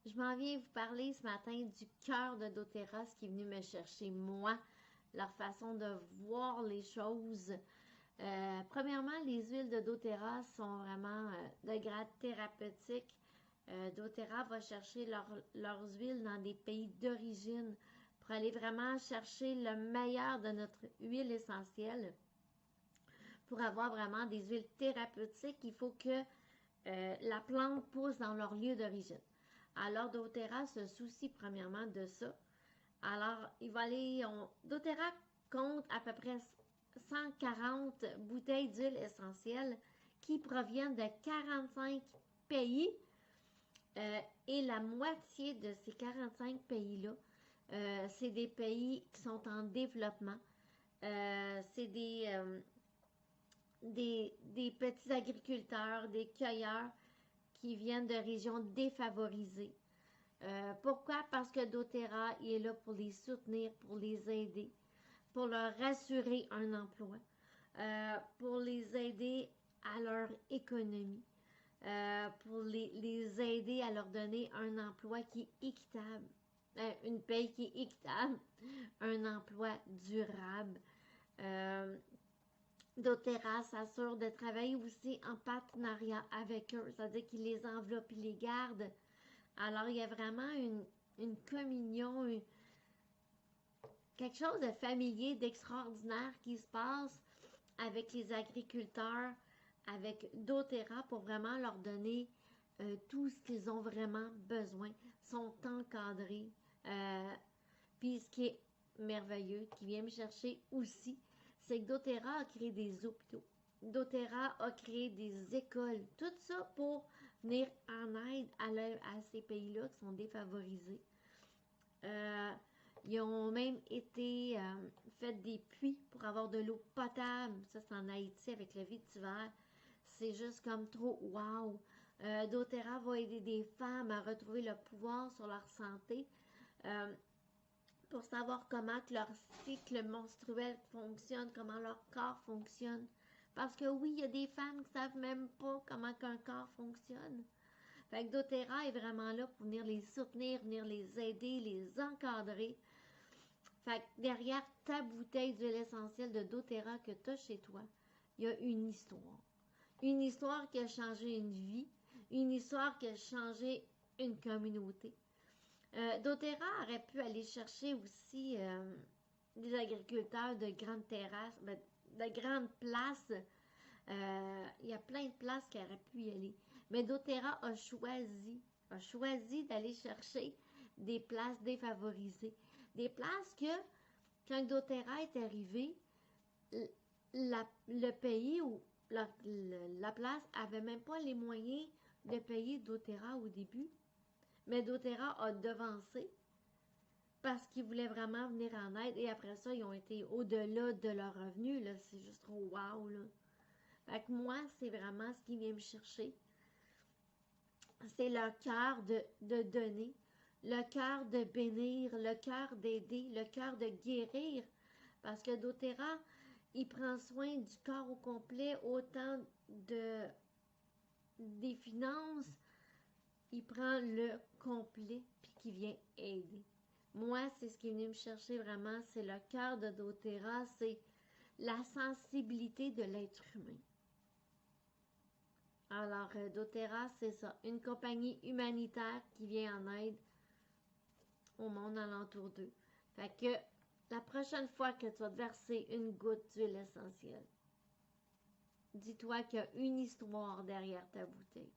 Je m'en viens vous parler ce matin du cœur de doTERRA, ce qui est venu me chercher, moi, leur façon de voir les choses. Premièrement, les huiles de doTERRA sont vraiment de grade thérapeutique. doTERRA va chercher leurs huiles dans des pays d'origine pour aller vraiment chercher le meilleur de notre huile essentielle. Pour avoir vraiment des huiles thérapeutiques, il faut que la plante pousse dans leur lieu d'origine. Alors, doTERRA se soucie premièrement de ça. Alors, il va aller. doTERRA compte à peu près 140 bouteilles d'huile essentielle qui proviennent de 45 pays. Et la moitié de ces 45 pays-là, c'est des pays qui sont en développement. C'est des petits agriculteurs, des cueilleurs qui viennent de régions défavorisées. Pourquoi? Parce que doTERRA est là pour les soutenir, pour les aider, pour leur assurer un emploi, pour les aider à leur économie, pour les aider à leur donner un emploi qui est équitable, une paye qui est équitable, un emploi durable. doTERRA s'assure de travailler aussi en partenariat avec eux, c'est-à-dire qu'ils les enveloppent et les gardent. Alors, il y a vraiment une communion, quelque chose de familier, d'extraordinaire qui se passe avec les agriculteurs, avec doTERRA pour vraiment leur donner tout ce qu'ils ont vraiment besoin. Ils sont encadrés. Puis ce qui est merveilleux, qui vient me chercher aussi, c'est que doTERRA a créé des hôpitaux. doTERRA a créé des écoles. Tout ça pour venir en aide à ces pays-là qui sont défavorisés. Ils ont même été fait des puits pour avoir de l'eau potable. Ça, c'est en Haïti avec le vétiver. C'est juste comme trop wow. doTERRA va aider des femmes à retrouver le pouvoir sur leur santé pour savoir comment que leur cycle menstruel fonctionne, comment leur corps fonctionne. Parce que oui, il y a des femmes qui savent même pas comment qu'un corps fonctionne. Fait que doTERRA est vraiment là pour venir les soutenir, venir les aider, les encadrer. Fait que derrière ta bouteille d'huile essentielle de doTERRA que tu as chez toi, il y a une histoire. Une histoire qui a changé une vie, une histoire qui a changé une communauté. doTERRA aurait pu aller chercher aussi des agriculteurs de grandes terrasses, de grandes places. Il y a plein de places qui auraient pu y aller. Mais doTERRA a choisi d'aller chercher des places défavorisées. Des places que, quand doTERRA est arrivé, le pays ou la place avait même pas les moyens de payer doTERRA au début. Mais doTERRA a devancé parce qu'ils voulaient vraiment venir en aide. Et après ça, ils ont été au-delà de leurs revenus. Là, c'est juste trop wow. Là. Fait que moi, c'est vraiment ce qui vient me chercher. C'est le cœur de donner, le cœur de bénir, le cœur d'aider, le cœur de guérir. Parce que doTERRA, il prend soin du corps au complet, autant des finances, il prend le complet, puis qui vient aider. Moi, c'est ce qui est venu me chercher vraiment, c'est le cœur de doTERRA, c'est la sensibilité de l'être humain. Alors, doTERRA, c'est ça, une compagnie humanitaire qui vient en aide au monde alentour d'eux. Fait que la prochaine fois que tu vas te verser une goutte d'huile essentielle, dis-toi qu'il y a une histoire derrière ta bouteille.